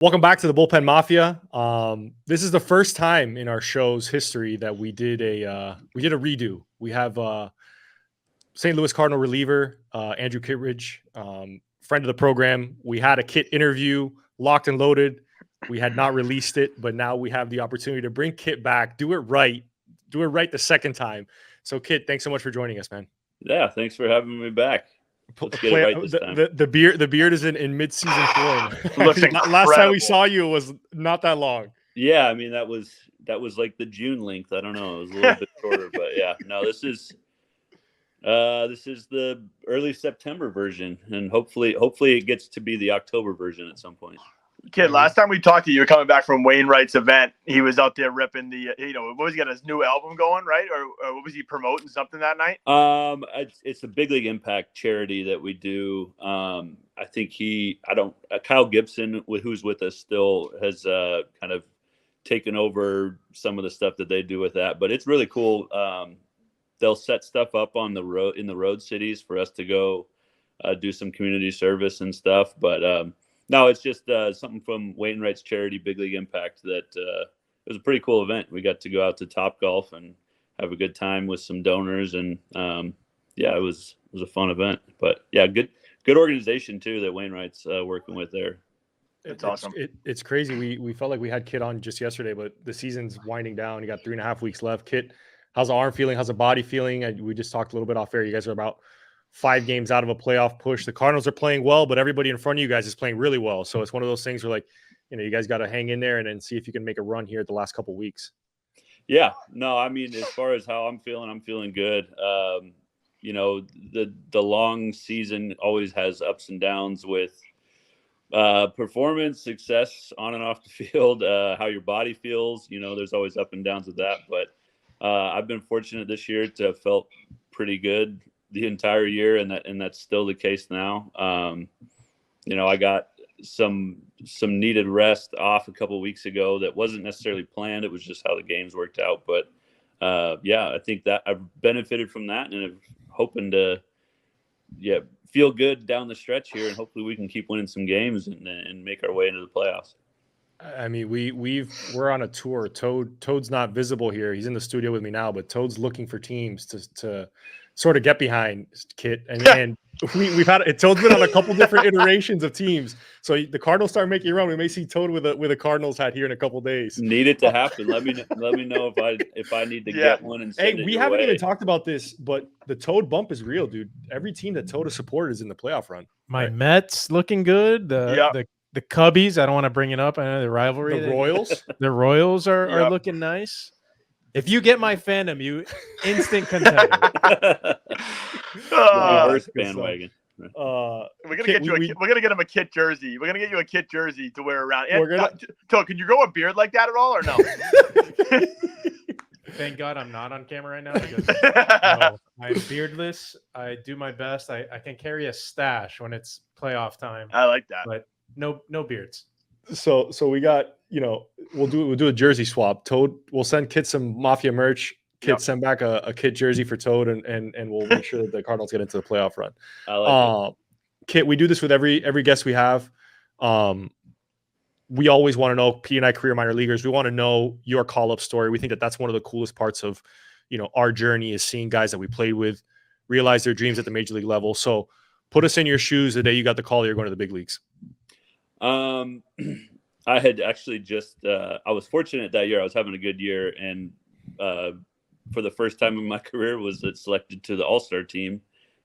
Welcome back to the Bullpen Mafia. This is the first time in our show's history that we did a redo. We have St. Louis Cardinal reliever Andrew Kittredge, friend of the program. We had a Kitt interview locked and loaded. We had not released it, but now we have the opportunity to bring Kitt back. Do it right the second time. So Kitt, thanks so much for joining us, man. Yeah, thanks for having me back. Let's get it right this time. The beard is in mid-season form. Looks Last time we saw you was not that long. Yeah, I mean that was like the June length. I don't know, it was a little bit shorter, but yeah, no, this is the early September version, and hopefully it gets to be the October version at some point. Kid, last time we talked to you, you were coming back from Wainwright's event. He was out there ripping the, what was he got his new album going, right? Or what was he promoting something that night? It's a Big League Impact charity that we do. I think Kyle Gibson, who's with us still, has kind of taken over some of the stuff that they do with that. But it's really cool. They'll set stuff up on the road in the road cities for us to go do some community service and stuff. But no, it's just something from Wainwright's charity, Big League Impact, that it was a pretty cool event. We got to go out to Topgolf and have a good time with some donors, and yeah, it was a fun event. But yeah, good organization too that Wainwright's working with there. It's awesome. It's crazy. We felt like we had Kitt on just yesterday, but the season's winding down. You got 3.5 weeks left. Kitt, how's the arm feeling? How's the body feeling? And we just talked a little bit off air. You guys are about 5 games out of a playoff push. The Cardinals are playing well, but everybody in front of you guys is playing really well. So it's one of those things where, like, you guys got to hang in there and then see if you can make a run here the last couple of weeks. Yeah, no, I mean, as far as how I'm feeling good. The long season always has ups and downs with performance, success on and off the field, how your body feels. There's always up and downs with that. But I've been fortunate this year to have felt pretty good the entire year, and that's still the case now. I got some needed rest off a couple of weeks ago that wasn't necessarily planned. It was just how the games worked out. But yeah, I think that I've benefited from that, and I'm hoping to feel good down the stretch here, and hopefully we can keep winning some games and make our way into the playoffs. I mean, we're on a tour. Toad's not visible here. He's in the studio with me now, but Toad's looking for teams to sort of get behind Kitt, and we've had it. Toad's been on a couple different iterations of teams. So the Cardinals start making a run. We may see Toad with a Cardinals hat here in a couple days. Need it to happen. Let me know if I need to get one. And hey, we haven't even talked about this, but the Toad bump is real, dude. Every team that Toad has supported is in the playoff run. My Mets looking good. The Cubbies, I don't want to bring it up. I know the rivalry. The Royals. The Royals are looking nice. If you get my fandom, you instant contender. Reverse bandwagon. We're gonna get him a Kitt jersey. We're gonna get you a Kitt jersey to wear around. Toad, can you grow a beard like that at all, or no? Thank God I'm not on camera right now because I'm beardless. I do my best. I can carry a stash when it's playoff time. I like that, but no beards. So we got, we'll do a jersey swap. Toad, we'll send Kitt some Mafia merch. Kitt, send back a Kitt jersey for Toad, and we'll make sure that the Cardinals get into the playoff run. I like Kitt, we do this with every guest we have. We always want to know, P and I, career minor leaguers, we want to know your call-up story. We think that that's one of the coolest parts of, our journey, is seeing guys that we played with realize their dreams at the major league level. So put us in your shoes the day you got the call you're going to the big leagues. I had actually I was fortunate that year. I was having a good year, and for the first time in my career was selected to the All-Star team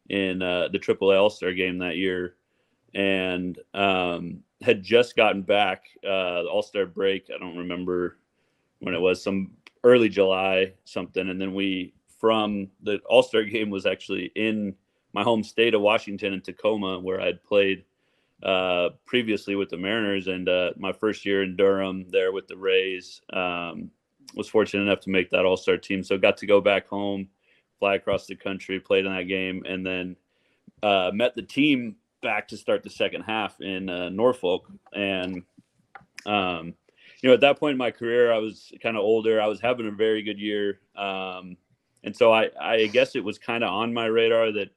in the AAA All-Star game that year, and had just gotten back the All-Star break. I don't remember when it was, some early July something, and then from the All-Star game was actually in my home state of Washington, in Tacoma, where I'd played previously with the Mariners, and my first year in Durham there with the Rays, was fortunate enough to make that All-Star team. So got to go back home, fly across the country, played in that game, and then met the team back to start the second half in Norfolk. And at that point in my career, I was kind of older. I was having a very good year, and so I guess it was kind of on my radar that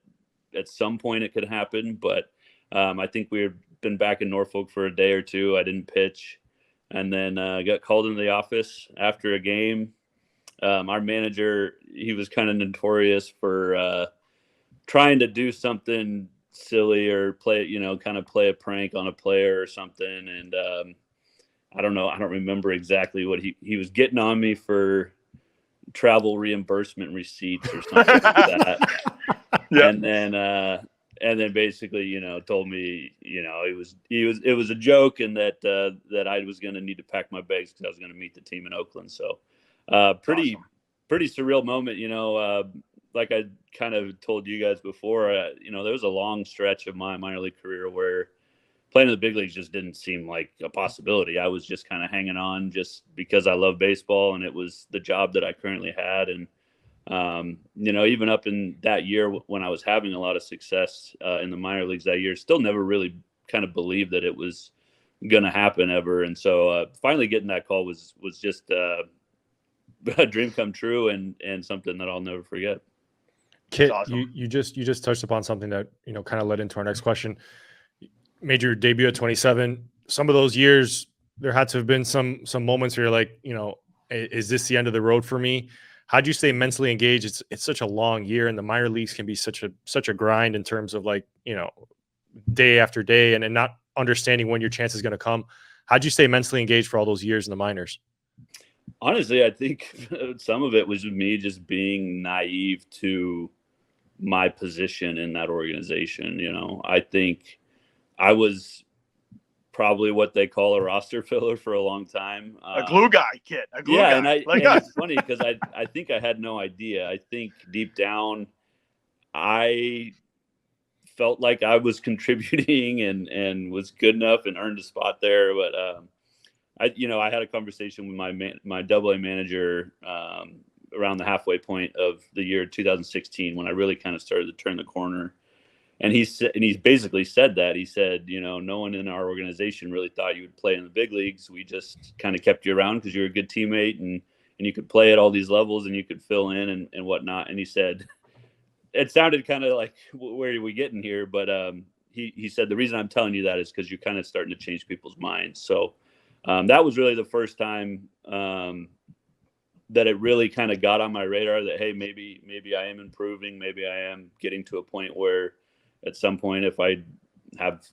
at some point it could happen, but I think we were been back in Norfolk for a day or two. I didn't pitch, and then got called into the office after a game. Our manager, he was kind of notorious for trying to do something silly or play a prank on a player or something. And I don't know. I don't remember exactly what he was getting on me for travel reimbursement receipts or something like that. Yeah. And then basically, told me, it was a joke, and that I was going to need to pack my bags because I was going to meet the team in Oakland. So pretty surreal moment, like I kind of told you guys before, there was a long stretch of my minor league career where playing in the big leagues just didn't seem like a possibility. I was just kind of hanging on just because I love baseball, and it was the job that I currently had. And, even up in that year when I was having a lot of success in the minor leagues that year, still never really kind of believed that it was going to happen ever. And so finally getting that call was just a dream come true and something that I'll never forget. Kitt, awesome. you just touched upon something that kind of led into our next question. Made your debut at 27. Some of those years, there had to have been some moments where you're like, is this the end of the road for me? How'd you stay mentally engaged? It's such a long year, and the minor leagues can be such a grind in terms of day after day, and not understanding when your chance is going to come. How'd you stay mentally engaged for all those years in the minors? Honestly, I think some of it was me just being naive to my position in that organization. I think I was probably what they call a roster filler for a long time. A glue guy, Kitt. A glue guy. And it's funny because I think I had no idea. I think deep down, I felt like I was contributing and was good enough and earned a spot there. But I had a conversation with my AA manager around the halfway point of the year 2016 when I really kind of started to turn the corner. And he basically said that. He said, no one in our organization really thought you would play in the big leagues. We just kind of kept you around because you're a good teammate and you could play at all these levels and you could fill in and whatnot. And he said, it sounded kind of like, where are we getting here? But he said, the reason I'm telling you that is because you're kind of starting to change people's minds. So that was really the first time that it really kind of got on my radar that, hey, maybe I am improving. Maybe I am getting to a point where at some point, if I have,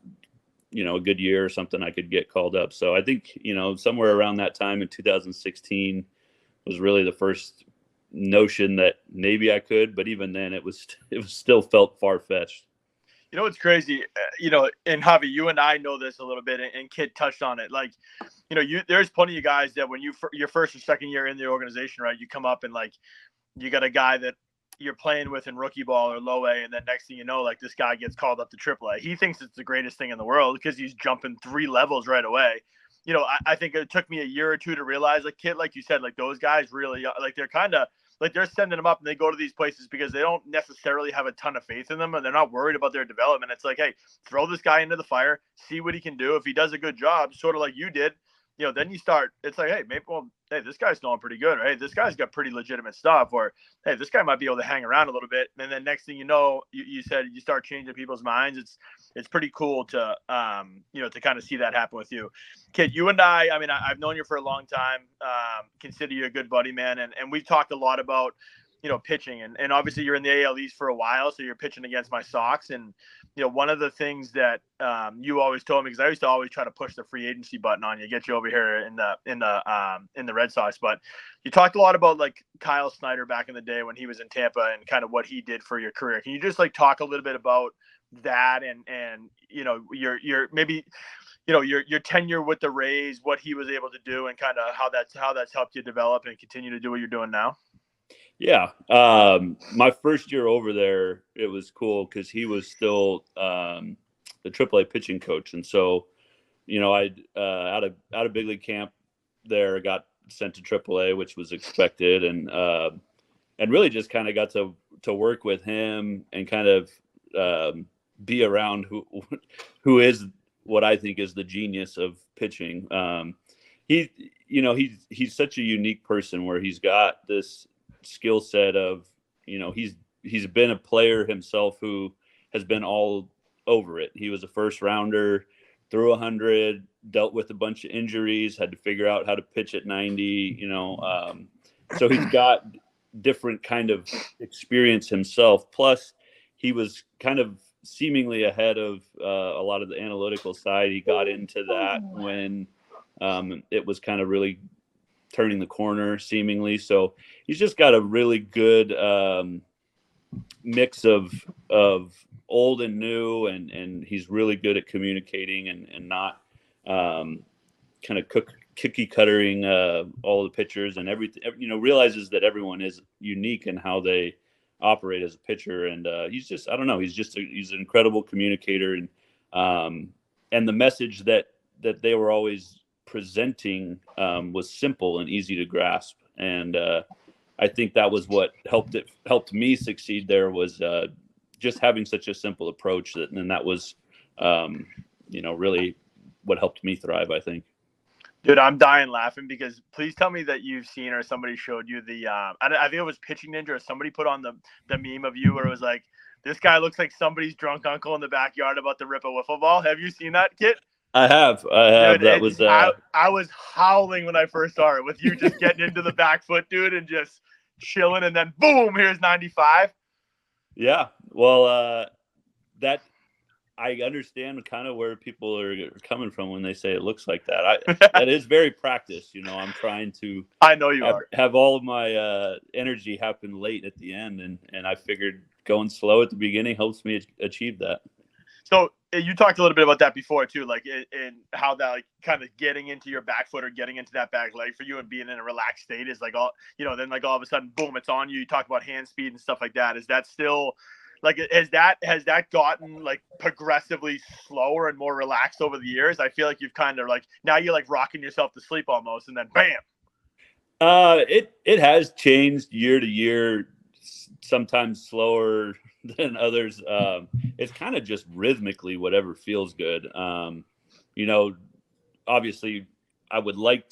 a good year or something, I could get called up. So I think, somewhere around that time in 2016 was really the first notion that maybe I could, but even then it was still felt far-fetched. What's crazy, and Javi, you and I know this a little bit, and Kitt touched on it. Like, there's plenty of guys that when your first or second year in the organization, right, you come up and you got a guy that you're playing with in rookie ball or low A, and then next thing you know, this guy gets called up to AAA. He thinks it's the greatest thing in the world because he's jumping 3 levels right away. I think it took me a year or two to realize, Kitt, like you said, those guys really, they're kind of, they're sending them up and they go to these places because they don't necessarily have a ton of faith in them and they're not worried about their development. It's like, hey, throw this guy into the fire, see what he can do. If he does a good job, sort of like you did, then you start, it's like, hey, this guy's going pretty good. Or, hey, this guy's got pretty legitimate stuff. Or, hey, this guy might be able to hang around a little bit. And then next thing you know, you said you start changing people's minds. It's pretty cool to, to kind of see that happen with you. Kitt, you and I've known you for a long time, consider you a good buddy, man. And we've talked a lot about, pitching and obviously you're in the AL East for a while. So you're pitching against my Sox. And, one of the things that you always told me, because I used to always try to push the free agency button on you, get you over here in the Red Sox. But you talked a lot about Kyle Snyder back in the day when he was in Tampa and kind of what he did for your career. Can you just talk a little bit about that and your maybe your tenure with the Rays, what he was able to do, and kind of how that's helped you develop and continue to do what you're doing now? Yeah. My first year over there, it was cool because he was still the AAA pitching coach. And so, I out of big league camp there, got sent to AAA, which was expected. And really just kind of got to work with him and kind of be around who is what I think is the genius of pitching. He's such a unique person where he's got this skill set of, he's been a player himself who has been all over it. He was a first rounder, threw 100, dealt with a bunch of injuries, had to figure out how to pitch at 90, so he's got different kind of experience himself. Plus he was kind of seemingly ahead of a lot of the analytical side. He got into that when it was kind of really turning the corner seemingly. So he's just got a really good mix of old and new, and he's really good at communicating and not kind of cookie cuttering all the pitchers and everything. Realizes that everyone is unique in how they operate as a pitcher, and he's just, I don't know, he's an incredible communicator, and the message that they were always presenting was simple and easy to grasp, and I think that was what helped me succeed there, was just having such a simple approach, and that was really what helped me thrive, I think. Dude, I'm dying laughing because please tell me that you've seen or somebody showed you the I think it was Pitching Ninja, or somebody put on the meme of you where it was like, this guy looks like somebody's drunk uncle in the backyard about to rip a wiffle ball. Have you seen that, Kitt? I have. Dude, that was I was howling when I first saw it, with you just getting into the back foot, dude, and just chilling, and then boom, here's 95. Yeah. Well, that I understand kind of where people are coming from when they say it looks like that. That is very practiced. I'm trying to. I know you have all of my energy happen late at the end, and I figured going slow at the beginning helps me achieve that. So you talked a little bit about that before too, like in how that like kind of getting into your back foot or getting into that back leg for you and being in a relaxed state is like all, then like all of a sudden, boom, it's on you. You talk about hand speed and stuff like that. Is that still like, has that gotten like progressively slower and more relaxed over the years? I feel like you've kind of like, now you're like rocking yourself to sleep almost, and then bam. It has changed year to year, sometimes slower than others. It's kind of just rhythmically whatever feels good. Obviously I would like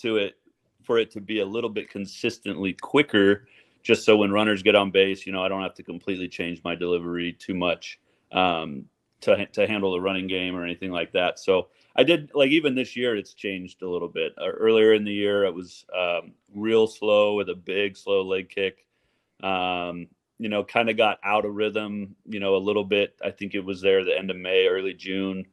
for it to be a little bit consistently quicker, just so when runners get on base, I don't have to completely change my delivery too much to handle the running game or anything like that. So I did, like, even this year, it's changed a little bit. Earlier in the year, it was real slow with a big, slow leg kick. Kind of got out of rhythm, a little bit. I think it was there the end of May, early June,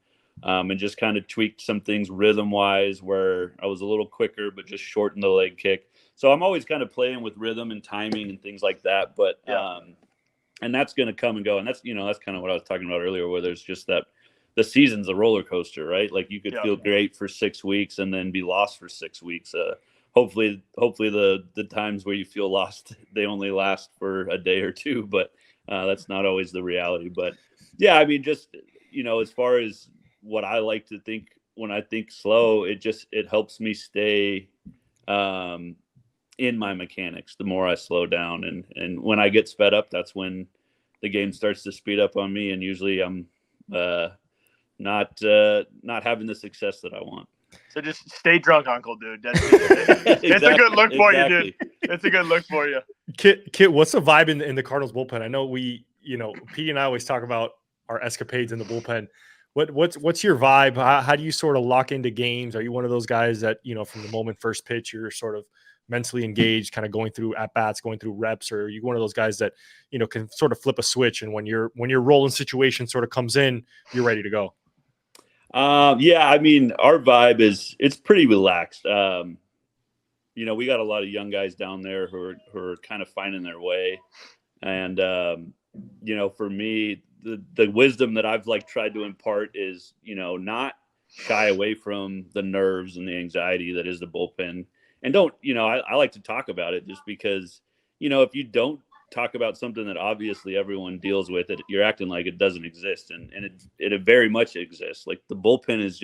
and just kind of tweaked some things rhythm-wise where I was a little quicker, but just shortened the leg kick. So I'm always kind of playing with rhythm and timing and things like that. But and that's going to come and go. And that's, that's kind of what I was talking about earlier, where there's just that the season's a roller coaster, right? Like you could feel great for 6 weeks and then be lost for 6 weeks. Hopefully the times where you feel lost, they only last for a day or two, but that's not always the reality. But yeah, I mean, just, as far as what I like to think when I think slow, it helps me stay in my mechanics the more I slow down. And when I get sped up, that's when the game starts to speed up on me. And usually I'm not having the success that I want. So just stay drunk, Uncle, dude. It's a good look for you, dude. It's a good look for you. Kitt, what's the vibe in the Cardinals bullpen? I know Petey and I always talk about our escapades in the bullpen. What's your vibe? How do you sort of lock into games? Are you one of those guys that, from the moment first pitch, you're sort of mentally engaged, kind of going through at-bats, going through reps, or are you one of those guys that, can sort of flip a switch, and when your rolling situation sort of comes in, you're ready to go? Yeah, I mean, our vibe it's pretty relaxed. We got a lot of young guys down there who are kind of finding their way. And, for me, the wisdom that I've tried to impart is, not shy away from the nerves and the anxiety that is the bullpen. And don't, I like to talk about it just because, if you don't talk about something that obviously everyone deals with, you're acting like it doesn't exist. And it very much exists. Like the bullpen is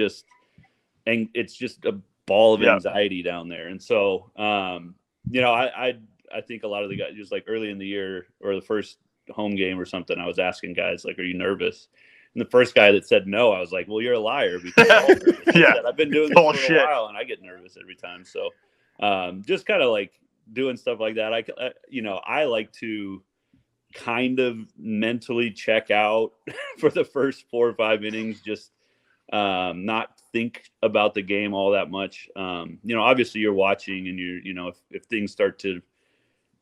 it's just a ball of anxiety down there. And so, I think a lot of the guys, just like early in the year or the first home game or something, I was asking guys, like, are you nervous? And the first guy that said no, I was like, well, you're a liar, because I've been doing this for a while and I get nervous every time. So just kind of like doing stuff like that. I like to kind of mentally check out for the first 4 or 5 innings, just not think about the game all that much. Obviously you're watching and if things start to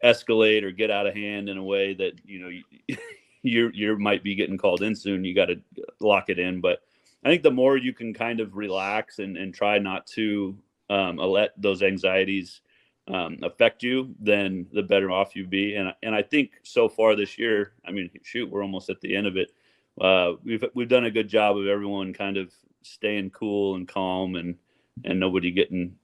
escalate or get out of hand in a way that, you might be getting called in soon, you got to lock it in. But I think the more you can kind of relax and try not to let those anxieties affect you, then the better off you be. And I think so far this year, I mean, shoot, we're almost at the end of it. We've done a good job of everyone kind of staying cool and calm and nobody getting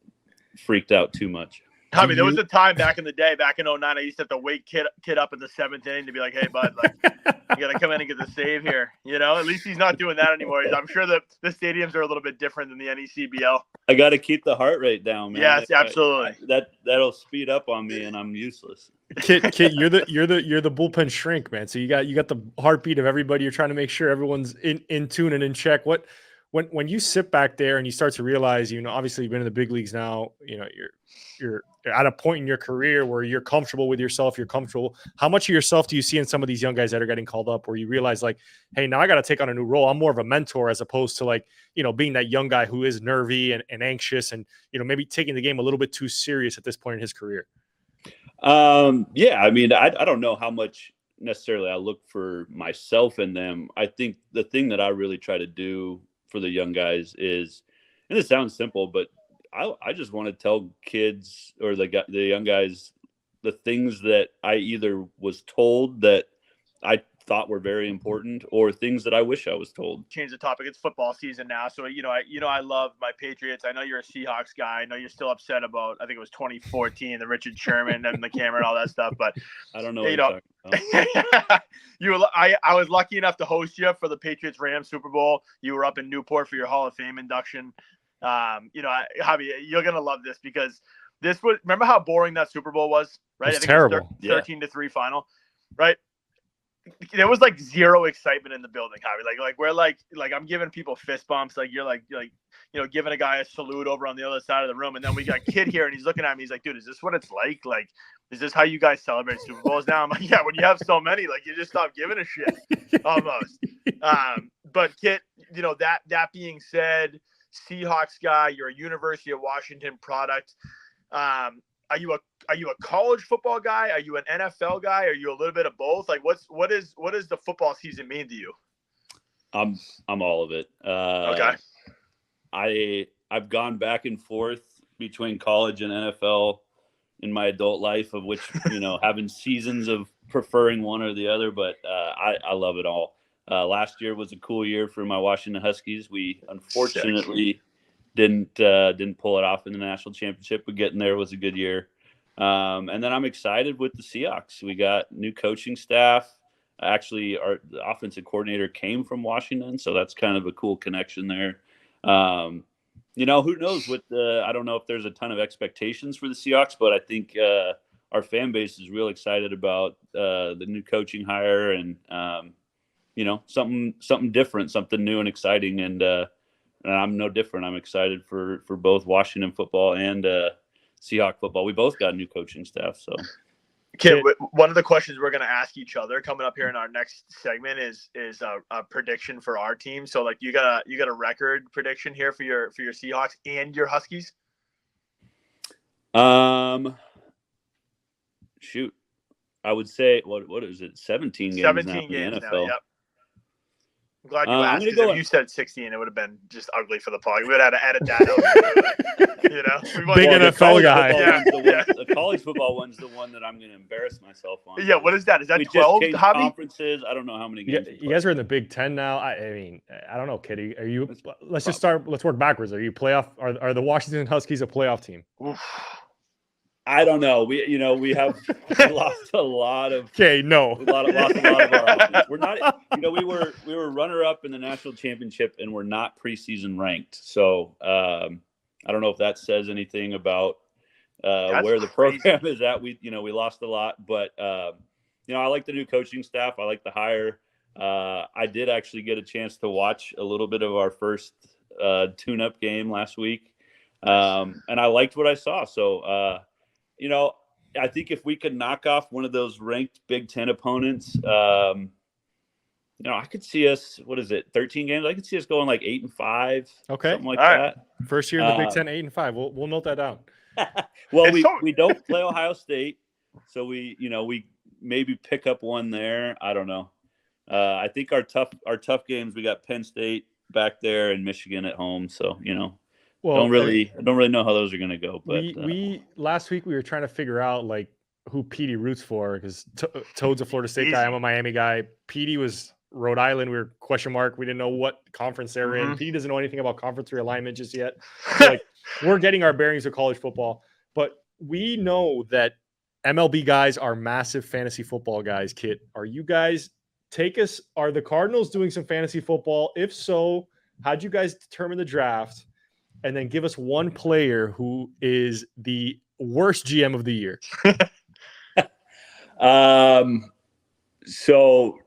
freaked out too much. I mean, there was a time back in the day, back in 2009, I used to have to wake Kitt up in the 7th inning to be like, hey, bud, like, you got to come in and get the save here. At least he's not doing that anymore. I'm sure that the stadiums are a little bit different than the NECBL. I got to keep the heart rate down, man. Yes, absolutely. That'll speed up on me and I'm useless. Kitt, you're the bullpen shrink, man. So you got the heartbeat of everybody. You're trying to make sure everyone's in tune and in check. When you sit back there and you start to realize, obviously you've been in the big leagues now, you're at a point in your career where you're comfortable with yourself, you're comfortable. How much of yourself do you see in some of these young guys that are getting called up where you realize like, hey, now I got to take on a new role. I'm more of a mentor as opposed to like, being that young guy who is nervy and anxious and, maybe taking the game a little bit too serious at this point in his career. Yeah, I mean, I don't know how much necessarily I look for myself in them. I think the thing that I really try to do for the young guys is, and it sounds simple, but I just want to tell kids or the young guys the things that I either was told that I thought were very important or things that I wish I was told. Change the topic. It's football season now. So, I love my Patriots. I know you're a Seahawks guy. I know you're still upset about, I think it was 2014, the Richard Sherman and the camera and all that stuff. But I don't know what you're talking about. I was lucky enough to host you for the Patriots-Rams Super Bowl. You were up in Newport for your Hall of Fame induction. Javi, you're going to love this because remember how boring that Super Bowl was, right? It was terrible. 13-3 final, right? There was like zero excitement in the building, Javi. Like we're like I'm giving people fist bumps. Like you're like giving a guy a salute over on the other side of the room. And then we got Kitt here and he's looking at me. He's like, dude, is this what it's like? Like, is this how you guys celebrate Super Bowls now? I'm like, yeah, when you have so many, like you just stop giving a shit almost. But Kitt, that being said, Seahawks guy, you're a University of Washington product. Are you a college football guy? Are you an NFL guy? Are you a little bit of both? Like what does the football season mean to you? I'm all of it. Okay. I've gone back and forth between college and NFL in my adult life, of which having seasons of preferring one or the other, but I love it all. Last year was a cool year for my Washington Huskies. We unfortunately didn't pull it off in the national championship, but getting there was a good year. And then I'm excited with the Seahawks. We got new coaching staff. Actually, the offensive coordinator came from Washington, so that's kind of a cool connection there. Who knows I don't know if there's a ton of expectations for the Seahawks, but I think our fan base is real excited about the new coaching hire and something different, something new and exciting. And I'm no different. I'm excited for both Washington football and Seahawk football. We both got new coaching staff. So, Kitt, one of the questions we're going to ask each other coming up here in our next segment is a prediction for our team. So, like, you got a record prediction here for your Seahawks and your Huskies. Shoot, I would say what is it? 17 games. 17 games in the NFL. Now, yep. I'm glad you asked. If you said 16, it would have been just ugly for the pod. We would have had to edit that out. Big NFL guy. The college football one's the one that I'm going to embarrass myself on. Yeah, what is that? Is that 12? Conferences. I don't know how many games. You guys are in the Big Ten now. I mean, I don't know, Kitty. Are you? Let's just start. Let's work backwards. Are you playoff? Are the Washington Huskies a playoff team? Oof. I don't know. We lost a lot of. Okay, no. Lost a lot of our offense. We're not. We were runner up in the national championship, and we're not preseason ranked. So I don't know if that says anything about where the program is at. We lost a lot, but I like the new coaching staff. I like the hire. I did actually get a chance to watch a little bit of our first tune-up game last week, and I liked what I saw. So. I think if we could knock off one of those ranked Big Ten opponents, I could see us. What is it? 13 games. I could see us going like 8-5. Okay. Something like All right. that. First year in the Big Ten, 8-5. We'll note that down. Well, It's we don't play Ohio State, so we maybe pick up one there. I don't know. I think our tough games, we got Penn State back there and Michigan at home. So Well, I don't really know how those are going to go. But we last week we were trying to figure out like who Petey roots for because Toad's a Florida State guy. I'm a Miami guy. Petey was Rhode Island. We were question mark. We didn't know what conference they were in. Petey doesn't know anything about conference realignment just yet. So, like we're getting our bearings of college football, but we know that MLB guys are massive fantasy football guys. Kitt, are you guys are the Cardinals doing some fantasy football? If so, how'd you guys determine the draft? And then give us one player who is the worst GM of the year. So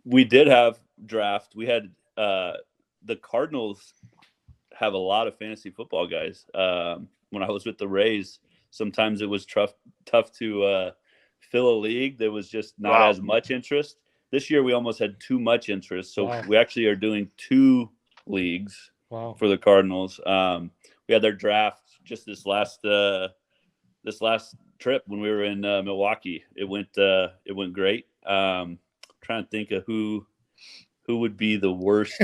we did have draft. We had the Cardinals have a lot of fantasy football guys. When I was with the Rays, sometimes it was tough to fill a league. There was just not as much interest. This year we almost had too much interest. So we actually are doing 2 leagues. Wow. For the Cardinals. We had their draft just this last trip when we were in Milwaukee. It went great. Trying to think of who would be the worst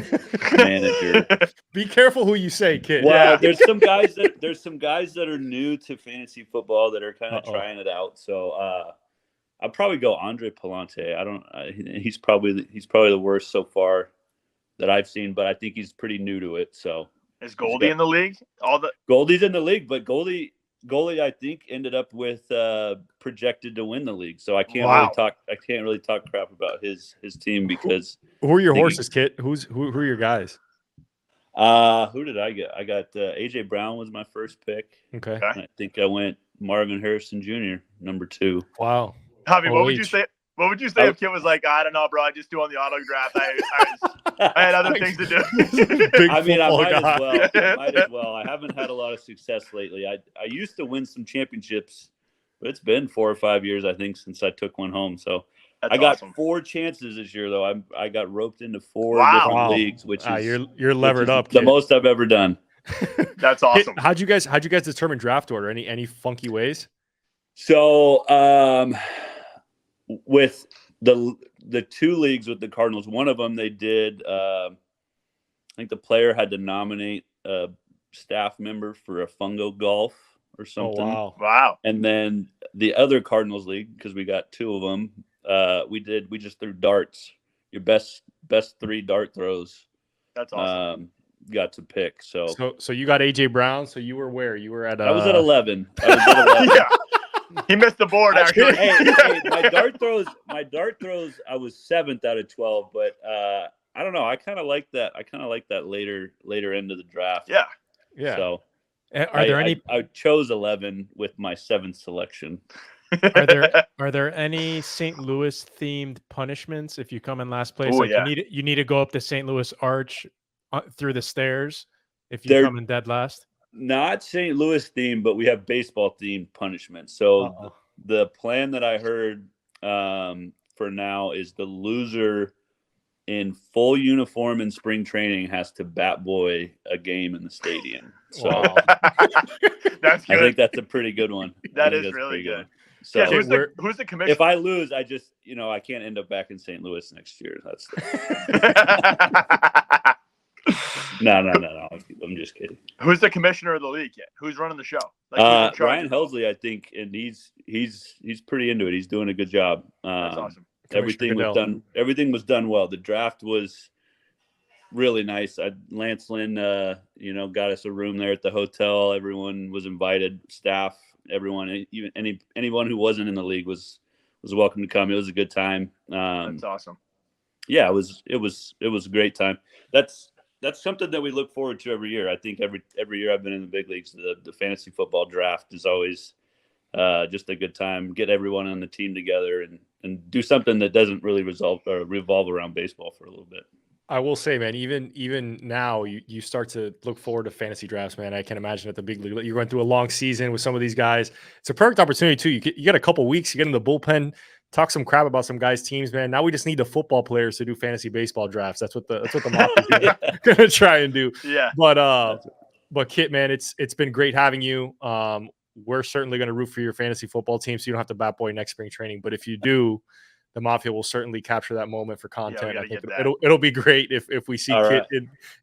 manager. Be careful who you say, Kitt. Well, there's some guys that are new to fantasy football that are kind of trying it out. So I'll probably go Andre Palante. He's probably the worst so far that I've seen, but I think he's pretty new to it. So is Goldie in the league? Goldie's in the league, but Goldie I think ended up with projected to win the league. So I can't really talk crap about his team because who are your horses, Kitt? Who are your guys? Who did I get? I got AJ Brown was my first pick. Okay. And I think I went Marvin Harrison Jr. number 2. Wow. Javi, what would you say? What would you say if Kitt was like, I don't know, bro, I just do on the autograph. I had other things to do. I mean, I might as well. I haven't had a lot of success lately. I used to win some championships, but it's been 4 or 5 years, I think, since I took one home. So I got 4 chances this year, though. I got roped into 4 different leagues, which is you're levered up. The most I've ever done. That's awesome. How'd you guys determine draft order? Any funky ways? So with the 2 leagues with the Cardinals, one of them they did. I think the player had to nominate a staff member for a fungo golf or something. Oh, wow! And then the other Cardinals league, because we got 2 of them, we just threw darts. Your best 3 dart throws. That's awesome. Got to pick. So you got AJ Brown. So you were where? You were at. I was at 11. Yeah. He missed the board actually. Hey, my dart throws. I was 7th out of 12, but I don't know. I kind of like that. later end of the draft. Yeah. So, are there any? I chose 11 with my 7th selection. Are there any St. Louis themed punishments if you come in last place? You need to go up the St. Louis Arch through the stairs if you come in dead last. Not St. Louis themed, but we have baseball themed punishments. So the plan that I heard for now is the loser in full uniform in spring training has to bat boy a game in the stadium. So that's good. I think that's a pretty good one. That is really good. So who's the commissioner? If I lose, I just I can't end up back in St. Louis next year. That's No. I'm just kidding. Who's the commissioner of the league yet? Who's running the show? Like, Ryan Helsley, I think, and he's pretty into it. He's doing a good job. That's awesome. Everything was done well. The draft was really nice. Lance Lynn, got us a room there at the hotel. Everyone was invited, staff, everyone, even anyone who wasn't in the league was welcome to come. It was a good time. That's awesome. Yeah, it was a great time. That's something that we look forward to every year. I think every year I've been in the big leagues, the fantasy football draft is always just a good time. Get everyone on the team together and do something that doesn't really revolve around baseball for a little bit. I will say, man, even now you start to look forward to fantasy drafts, man. I can imagine at the big league, you're going through a long season with some of these guys. It's a perfect opportunity too. You get a couple weeks, you get in the bullpen, talk some crap about some guys' teams, man. Now we just need the football players to do fantasy baseball drafts. That's what the Mafia's gonna try and do. Yeah. But Kitt, man, it's been great having you. We're certainly going to root for your fantasy football team, so you don't have to bat boy next spring training. But if you do, the Mafia will certainly capture that moment for content. I think it'll be great if we see Kitt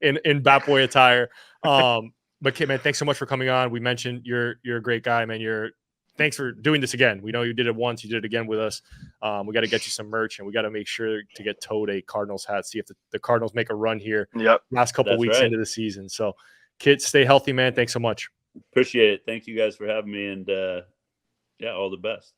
in bat boy attire. But Kitt, man, thanks so much for coming on. We mentioned you're a great guy, man. Thanks for doing this again. We know you did it once, you did it again with us. We got to get you some merch, and we got to make sure to get Toad a Cardinals hat. See if the Cardinals make a run here. Yep. Last couple weeks into the season. So, Kitt, stay healthy, man. Thanks so much. Appreciate it. Thank you guys for having me, and all the best.